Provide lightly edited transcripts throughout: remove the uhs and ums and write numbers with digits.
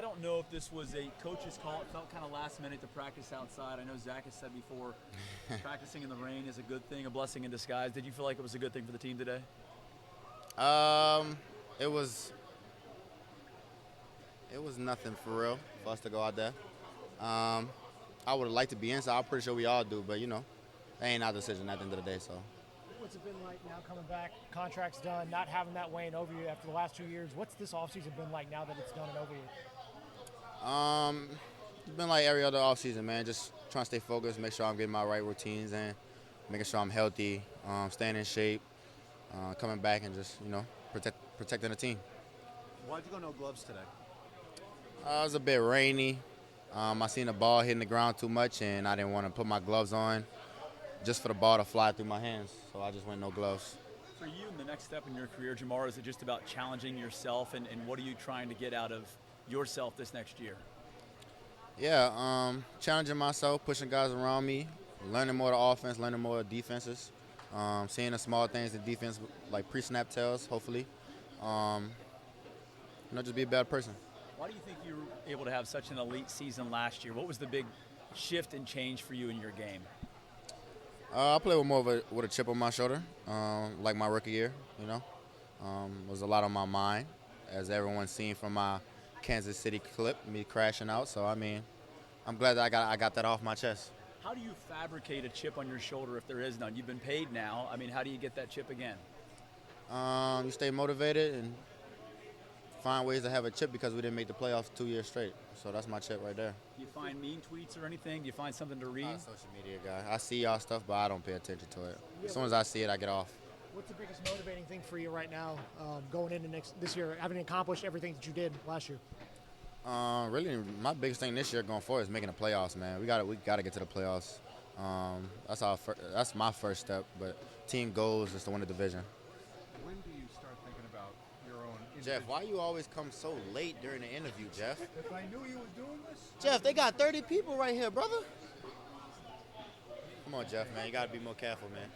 I don't know if this was a coach's call. It felt kind of last minute to practice outside. I know Zach has said before, practicing in the rain is a good thing, a blessing in disguise. Did you feel like it was a good thing for the team today? It was nothing for real for us to go out there. I would have liked to be in, so I'm pretty sure we all do. But that ain't our decision at the end of the day. So What's it been like now coming back, contract's done, not having that weighing over you after the last 2 years? What's this offseason been like now that it's done and over you? it's been like every other offseason, man. Just trying to stay focused, make sure I'm getting my right routines in, making sure I'm healthy, staying in shape, coming back and just protecting the team. Why'd you go no gloves today? It was a bit rainy. I seen the ball hitting the ground too much, and I didn't want to put my gloves on just for the ball to fly through my hands. So I just went no gloves. For you, in the next step in your career, Jamar, is it just about challenging yourself, and what are you trying to get out of yourself this next year? Yeah, challenging myself, pushing guys around me, learning more of the offense, learning more of defenses, seeing the small things in defense, like pre-snap tells, hopefully. Just be a better person. Why do you think you were able to have such an elite season last year? What was the big shift and change for you in your game? I played with more of with a chip on my shoulder, like my rookie year. Was a lot on my mind, as everyone's seen from my Kansas City clip, me crashing out. So I'm glad that I got that off my chest. How do you fabricate a chip on your shoulder if there is none? You've been paid now. How do you get that chip again? You stay motivated and find ways to have a chip because we didn't make the playoffs 2 years straight. So that's my chip right there. Do you find mean tweets or anything? Do you find something to read? I'm not a social media guy. I see y'all stuff, but I don't pay attention to it. As soon as I see it, I get off. What's the biggest motivating thing for you right now going into this year, having accomplished everything that you did last year? Really, my biggest thing this year going forward is making the playoffs, man. We got to get to the playoffs. That's my first step. But team goals is to win the division. When do you start thinking about your own Jeff, why you always come so late during the interview, Jeff? If I knew you were doing this? Jeff, they got 30 people right here, brother. Come on, Jeff, man. You got to be more careful, man.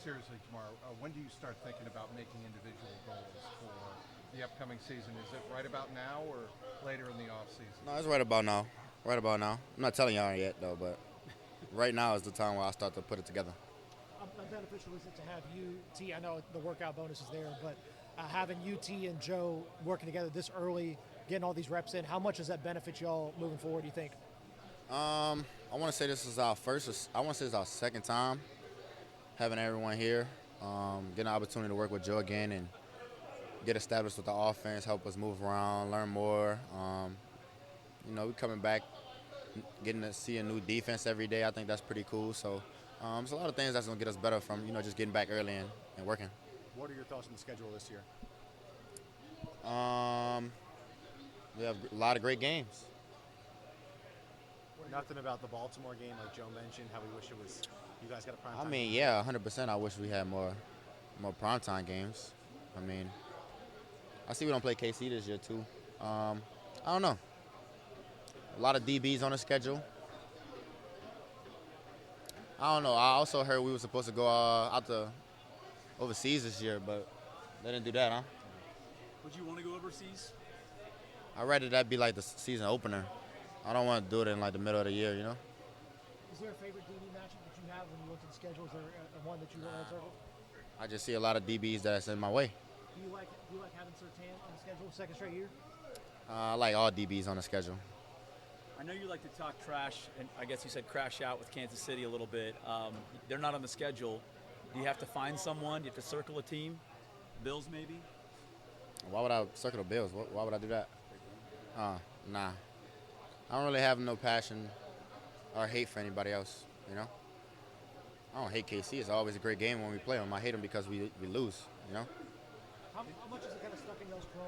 Seriously, tomorrow, when do you start thinking about making individual goals for the upcoming season? Is it right about now or later in the off season? No, it's right about now. Right about now. I'm not telling y'all yet, though, but right now is the time where I start to put it together. How beneficial is it to have you, T? I know the workout bonus is there, but having you, T, and Joe working together this early, getting all these reps in, how much does that benefit y'all moving forward, do you think? I want to say this is our second time having everyone here, getting an opportunity to work with Joe again and get established with the offense, help us move around, learn more. We coming back, getting to see a new defense every day. I think that's pretty cool. So there's a lot of things that's going to get us better from, just getting back early and working. What are your thoughts on the schedule this year? We have a lot of great games. Nothing about the Baltimore game, like Joe mentioned, how we wish it was. You guys got a prime time. Yeah, 100%. I wish we had more primetime games. I see we don't play KC this year too. I don't know. A lot of DBs on the schedule. I don't know. I also heard we were supposed to go out to overseas this year, but they didn't do that, huh? Would you want to go overseas? I'd rather that be like the season opener. I don't want to do it in like the middle of the year, Is there a favorite DB matchup that you have when you look at the schedule? Is there one that you want to circle? I just see a lot of DBs that's in my way. Do you like having Surtain on the schedule second straight year? I like all DBs on the schedule. I know you like to talk trash, and I guess you said crash out with Kansas City a little bit. They're not on the schedule. Do you have to find someone? Do you have to circle a team? Bills, maybe? Why would I circle the Bills? Why would I do that? Nah. I don't really have no passion or hate for anybody else, I don't hate KC. It's always a great game when we play them. I hate them because we lose, How much is it kind of stuck in y'all's craw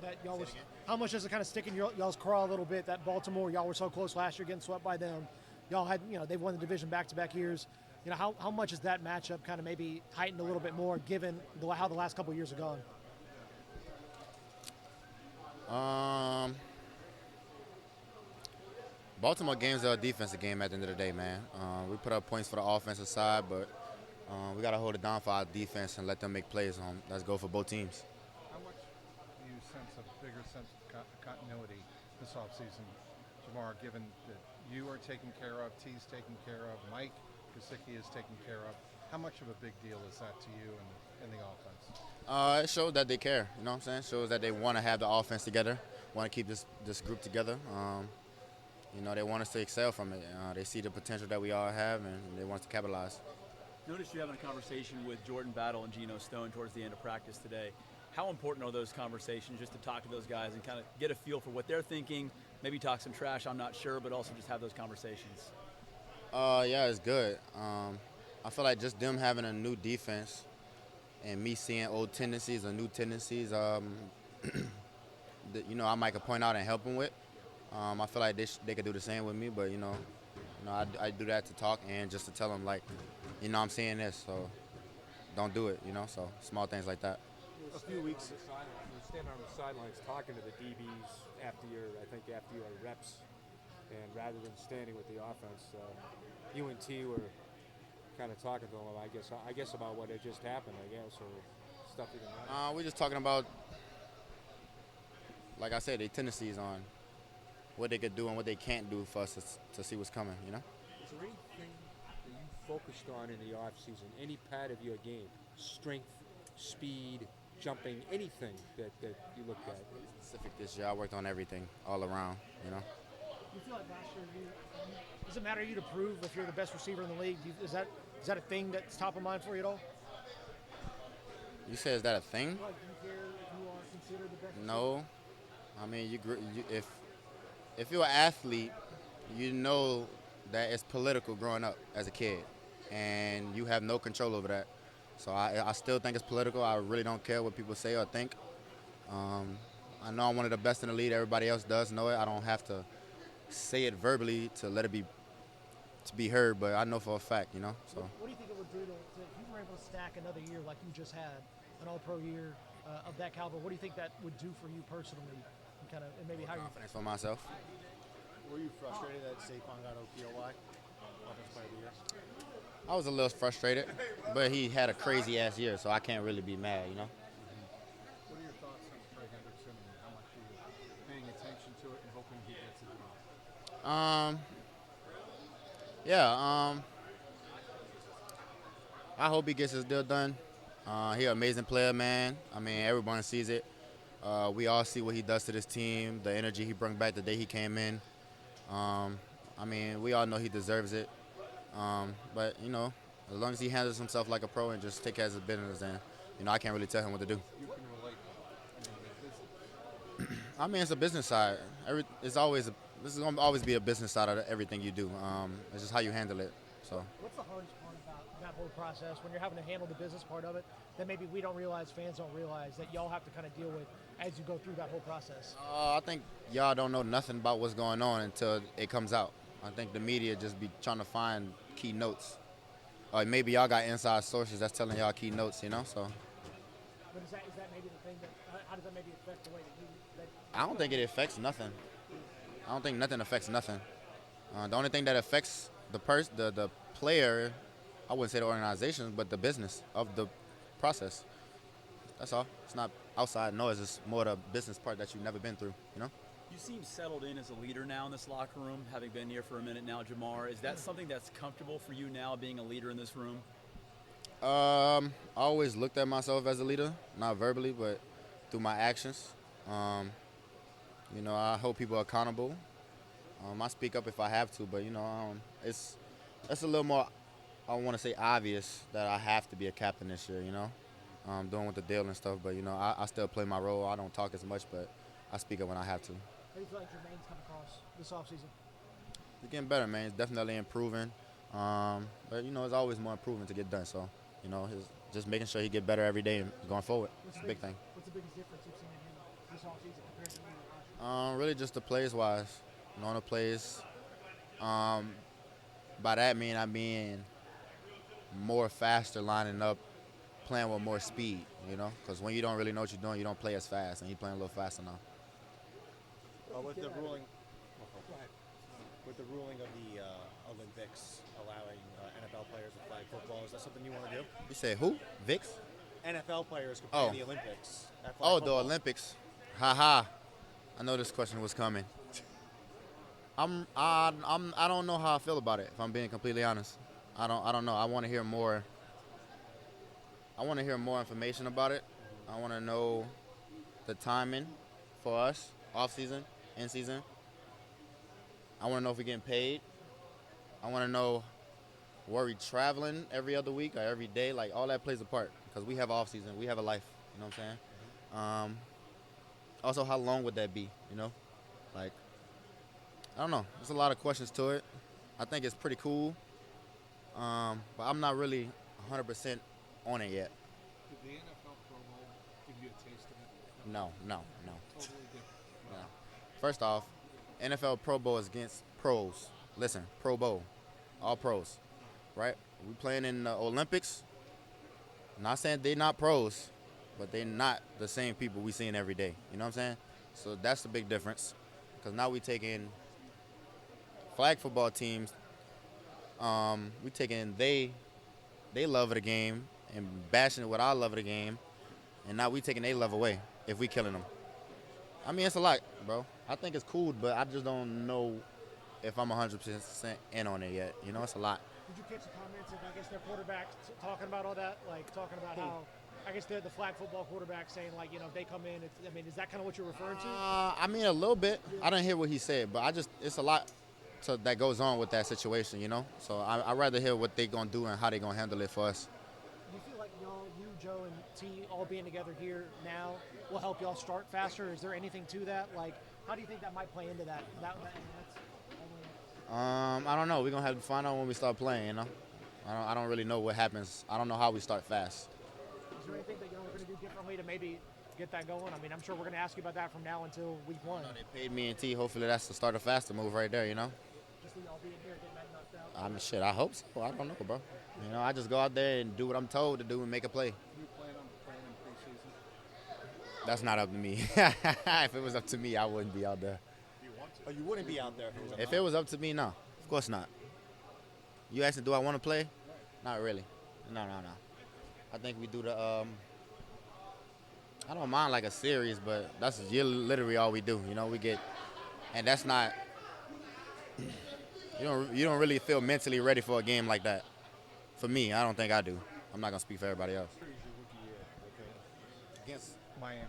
that y'all was? How much does it kind of stick in y'all's craw a little bit that Baltimore, y'all were so close last year, getting swept by them. Y'all had, they've won the division back-to-back years. How much is that matchup kind of maybe heightened a little bit more given how the last couple of years have gone? Baltimore games are a defensive game at the end of the day, man. We put up points for the offensive side, but we got to hold it down for our defense and let them make plays. Let's go for both teams. How much do you a bigger sense of continuity this offseason, Jamar, given that you are taken care of, T's taken care of, Mike Gesicki is taken care of? How much of a big deal is that to you and the offense? It shows that they care. You know what I'm saying? It shows that they want to have the offense together, want to keep this group together. You know, they want us to excel from it. They see the potential that we all have, and they want us to capitalize. Noticed you having a conversation with Jordan Battle and Geno Stone towards the end of practice today. How important are those conversations, just to talk to those guys and kind of get a feel for what they're thinking, maybe talk some trash, I'm not sure, but also just have those conversations? Yeah, it's good. I feel like just them having a new defense and me seeing old tendencies or new tendencies, that, you know, I might could point out and help them with. I feel like they could do the same with me, but, you know, I do that to talk and just to tell them, like, you know, I'm seeing this, so don't do it, you know, so small things like that. A few weeks, you're standing on the sidelines talking to the DBs after your reps, and rather than standing with the offense, you and T were kind of talking to them, I guess about what had just happened, I guess, or stuff you didn't know. We're just talking about, like I said, their tendencies on what they could do and what they can't do for us to see what's coming, you know? Is there anything that you focused on in the offseason, any part of your game, strength, speed, jumping, anything that you looked at? Specific this year, I worked on everything all around, you know? You feel like last year, does it matter to you to prove if you're the best receiver in the league? Is that a thing that's top of mind for you at all? You say, is that a thing? Like, do you care if you are considered the best receiver? No. I mean, if you're an athlete, you know that it's political growing up as a kid, and you have no control over that. So I still think it's political. I really don't care what people say or think. I know I'm one of the best in the league. Everybody else does know it. I don't have to say it verbally to let it be heard, but I know for a fact, you know. So. What do you think it would do to if you were able to stack another year like you just had, an All-Pro year of that caliber? What do you think that would do for you personally, and maybe how you? Confidence for myself. Were you frustrated that Saquon got OPOY? Offensive Player of the Year? I was a little frustrated, but he had a crazy ass year, so I can't really be mad, you know. What are your thoughts on Trey Hendrickson and how much are you paying attention to it and hoping he gets it done? I hope he gets his deal done. He's an amazing player, man. I mean, everyone sees it. We all see what he does to this team, the energy he brought back the day he came in. I mean, we all know he deserves it. But, you know, as long as he handles himself like a pro and just take care of his business, then, you know, I can't really tell him what to do. You can relate. I mean, it's a business side. This is going to always be a business side of everything you do. It's just how you handle it. So. What's the hardest part about that whole process when you're having to handle the business part of it that maybe we don't realize, fans don't realize, that y'all have to kind of deal with as you go through that whole process? I think y'all don't know nothing about what's going on until it comes out. I think the media just be trying to find key notes. Or maybe y'all got inside sources that's telling y'all key notes, you know, so. But is that maybe the thing how does that maybe affect the way that I don't think it affects nothing. I don't think nothing affects nothing. The only thing that affects the player, I wouldn't say the organization, but the business of the process. That's all. It's not outside noise. It's more the business part that you've never been through, you know? You seem settled in as a leader now in this locker room, having been here for a minute now, Jamar. Is that something that's comfortable for you now, being a leader in this room? I always looked at myself as a leader, not verbally, but through my actions. You know, I hold people accountable. I speak up if I have to, but, you know, it's a little more, I want to say, obvious that I have to be a captain this year, you know, doing with the deal and stuff. But, you know, I still play my role. I don't talk as much, but I speak up when I have to. How do you feel like Jermaine's come across this offseason? It's getting better, man. It's definitely improving. But, you know, it's always more improvement to get done. So, you know, just making sure he get better every day and going forward. It's a big thing. What's the biggest difference you've seen in him this offseason compared to last year? Really just the plays-wise. Knowing the plays. By that I mean more faster lining up, playing with more speed, you know? Because when you don't really know what you're doing, you don't play as fast, and he's playing a little faster now. With the ruling, of the Olympics allowing NFL players to flag football, is that something you want to do? You say who? Vicks? NFL players could play in the Olympics. at flag Oh, the football. Olympics. Haha. I know this question was coming. I don't know how I feel about it, if I'm being completely honest. I don't know. I want to hear more. I want to hear more information about it. I want to know the timing for us, off season, in season. I want to know if we're getting paid. I want to know where we traveling every other week or every day. Like, all that plays a part because we have off season. We have a life. You know what I'm saying? Also, how long would that be? You know, like, I don't know. There's a lot of questions to it. I think it's pretty cool, but I'm not really 100% on it yet. Did the NFL Pro Bowl give you a taste of it? No. Totally different. No. First off, NFL Pro Bowl is against pros. Listen, Pro Bowl, all pros, right? We playing in the Olympics. Not saying they're not pros, but they're not the same people we seeing every day. You know what I'm saying? So that's the big difference. Because now we taking flag football teams. We taking they love of the game and bashing it with our love of the game, and now we taking their love away if we killing them. I mean, it's a lot, bro. I think it's cool, but I just don't know if I'm 100% in on it yet. You know, it's a lot. Did you catch the comments of, I guess, their quarterback talking about all that? Like, talking about how, I guess, the flag football quarterback saying, like, you know, if they come in, I mean, is that kind of what you're referring to? I mean, a little bit. I didn't hear what he said, but it's a lot that goes on with that situation, you know? So I'd rather hear what they're going to do and how they're going to handle it for us. Do you feel like y'all, you, Joe, and T all being together here now will help y'all start faster? Is there anything to that? Like, how do you think that might play into that? I don't know. We're going to have to find out when we start playing, you know? I don't really know what happens. I don't know how we start fast. Is there anything that y'all are going to do differently to maybe get that going? I mean, I'm sure we're going to ask you about that from now until week one. They paid me and T. Hopefully that's the start of faster move right there, you know? Just so y'all being here, getting that knocked out. I mean, shit, I hope so. I don't know, bro. You know, I just go out there and do what I'm told to do and make a play. Do you plan on playing in preseason? That's not up to me. If it was up to me, I wouldn't be out there. Oh, you wouldn't be out there If it was up to me, no. Of course not. You asking, do I want to play? Not really. No. I think we do the, I don't mind like a series, but that's literally all we do. You know, we get, and that's not, you don't really feel mentally ready for a game like that. For me, I don't think I do. I'm not going to speak for everybody else. Against Miami.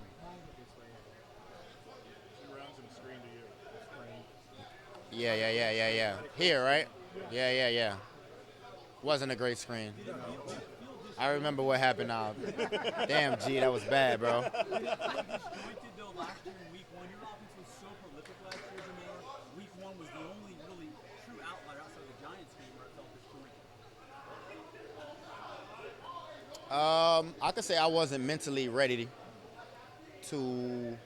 Yeah. Here, right? Yeah. Wasn't a great screen. I remember what happened now. Damn, G, that was bad, bro. Pointed though last year in week one. Your offense was so prolific last year, Jamar. Week one was the only really true outlier outside of the Giants game where it felt disjointed. I could say I wasn't mentally ready to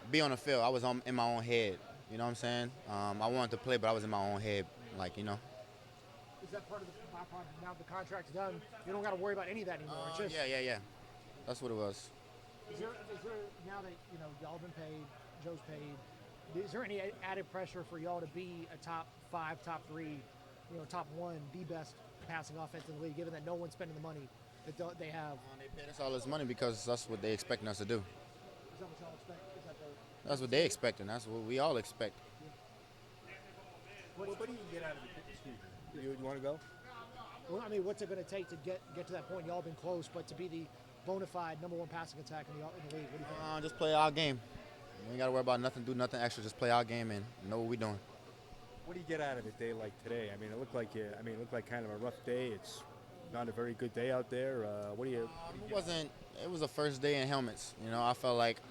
be on the field. I was in my own head. You know what I'm saying? I wanted to play, but I was in my own head, like, you know. Is that part of the byproduct? Now the contract's done, you don't got to worry about any of that anymore. It's just, Yeah. That's what it was. Is there now that y'all been paid, Joe's paid? Is there any added pressure for y'all to be a top 5, top 3, top 1, the best passing offense in the league, given that no one's spending the money that they have? They paid us all this money because that's what they expecting us to do. Is that what y'all expect? Is that the That's what they expecting. That's what we all expect. What do you get out of it? You want to go? Well, I mean, what's it going to take to get to that point? Y'all been close, but to be the bona fide number 1 passing attack in the league, what do you think? Just play our game. We ain't got to worry about nothing, do nothing extra. Just play our game and know what we're doing. What do you get out of a day like today? I mean, it looked like kind of a rough day. It's not a very good day out there. What do you? It was a first day in helmets. You know, I felt like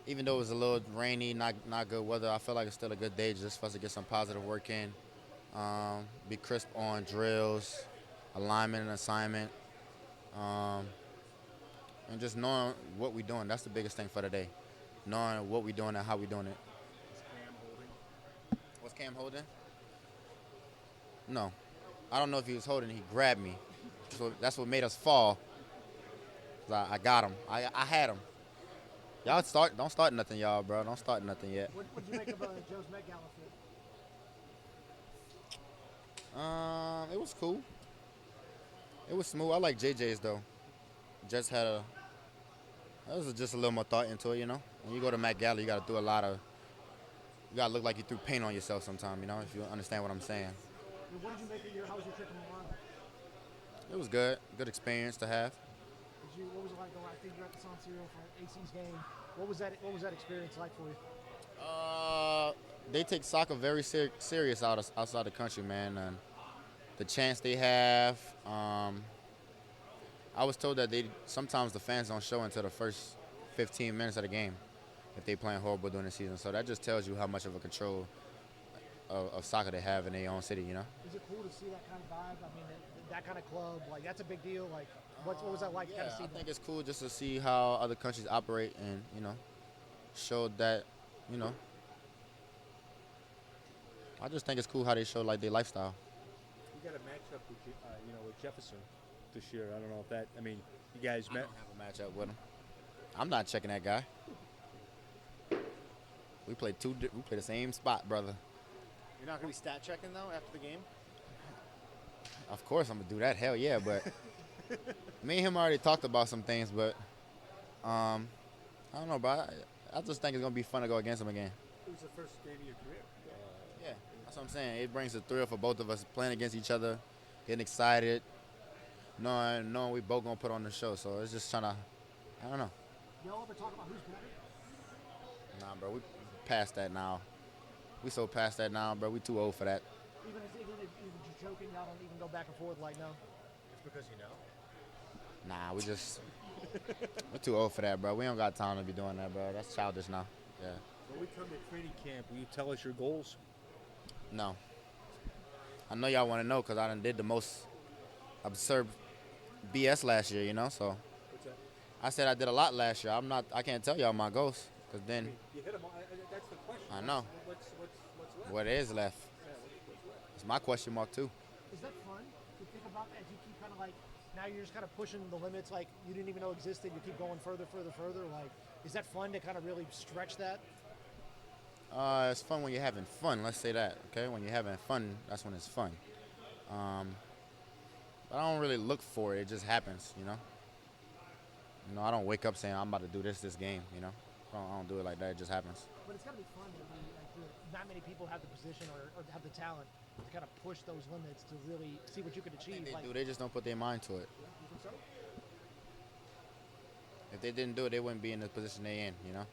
even though it was a little rainy, not good weather, I felt like it's still a good day just for us to get some positive work in. Be crisp on drills, alignment and assignment, and just knowing what we're doing. That's the biggest thing for the day. Knowing what we're doing and how we're doing it. Was Cam holding? No. I don't know if he was holding. He grabbed me. So that's what made us fall. I got him. I had him. Y'all don't start nothing, y'all, bro. Don't start nothing yet. What did you make of Joe's Met Gala fit? It was cool. It was smooth. I like JJ's though. Jets had That was just a little more thought into it, you know. When you go to Met Gala, you got to do you got to look like you threw paint on yourself sometime, you know, if you understand what I'm saying. What did you make of how was your trip to Milan? It was good. Good experience to have. What was it like going? I think you're at the San Siro for AC's game. What was that experience like for you? They take soccer very serious outside the country, man. And the chance they have, I was told that sometimes the fans don't show until the first 15 minutes of the game if they playing horrible during the season. So that just tells you how much of a control of soccer they have in their own city, you know. Is it cool to see that kind of vibe? I mean, that kind of club, like that's a big deal. Like, what was that like? Yeah, kind of see I think it's cool just to see how other countries operate and, you know, show that, you know. I just think it's cool how they show like their lifestyle. You got a matchup with with Jefferson this year. I don't know if that. I mean, you guys met. I don't have a matchup with him. I'm not checking that guy. We play the same spot, brother. You're not going to be stat checking, though, after the game? Of course I'm going to do that. Hell yeah, but me and him already talked about some things, but I don't know, bro. I just think it's going to be fun to go against him again. It was the first game of your career. Yeah, that's what I'm saying. It brings a thrill for both of us playing against each other, getting excited, knowing we both going to put on the show. So it's just trying to, I don't know. Y'all ever talk about who's better? Nah, bro, we past that now. We so past that now, bro. We too old for that. Even if you're joking, y'all don't even go back and forth like no. It's because you know. Nah, we're too old for that, bro. We don't got time to be doing that, bro. That's childish now. Yeah. When we come to training camp, will you tell us your goals? No. I know y'all want to know because I done did the most absurd BS last year, you know, so. What's that? I said I did a lot last year. I can't tell y'all my goals because then You hit them all. That's the question. I know. What's left? what is left. It's my question mark too. Is that fun to think about that? You keep kind of like now you're just kind of pushing the limits like you didn't even know existed. You keep going further. Like, is that fun to kind of really stretch that? It's fun when you're having fun. Let's say that, okay? When you're having fun, that's when it's fun. But I don't really look for it. It just happens, you know? I don't wake up saying I'm about to do this game, you know? I don't do it like that. It just happens. But it's got to be fun to be like not many people have the position or have the talent to kind of push those limits to really see what you can achieve. They just don't put their mind to it. You think so? If they didn't do it, they wouldn't be in the position they're in, you know?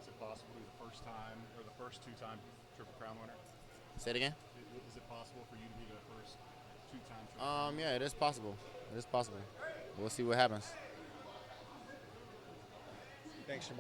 Is it possibly the first time or the first two-time Triple Crown winner? Say it again? Is it possible for you to be the first two-time Triple Crown winner? Yeah, it is possible. It is possible. We'll see what happens. Thanks, Shamar.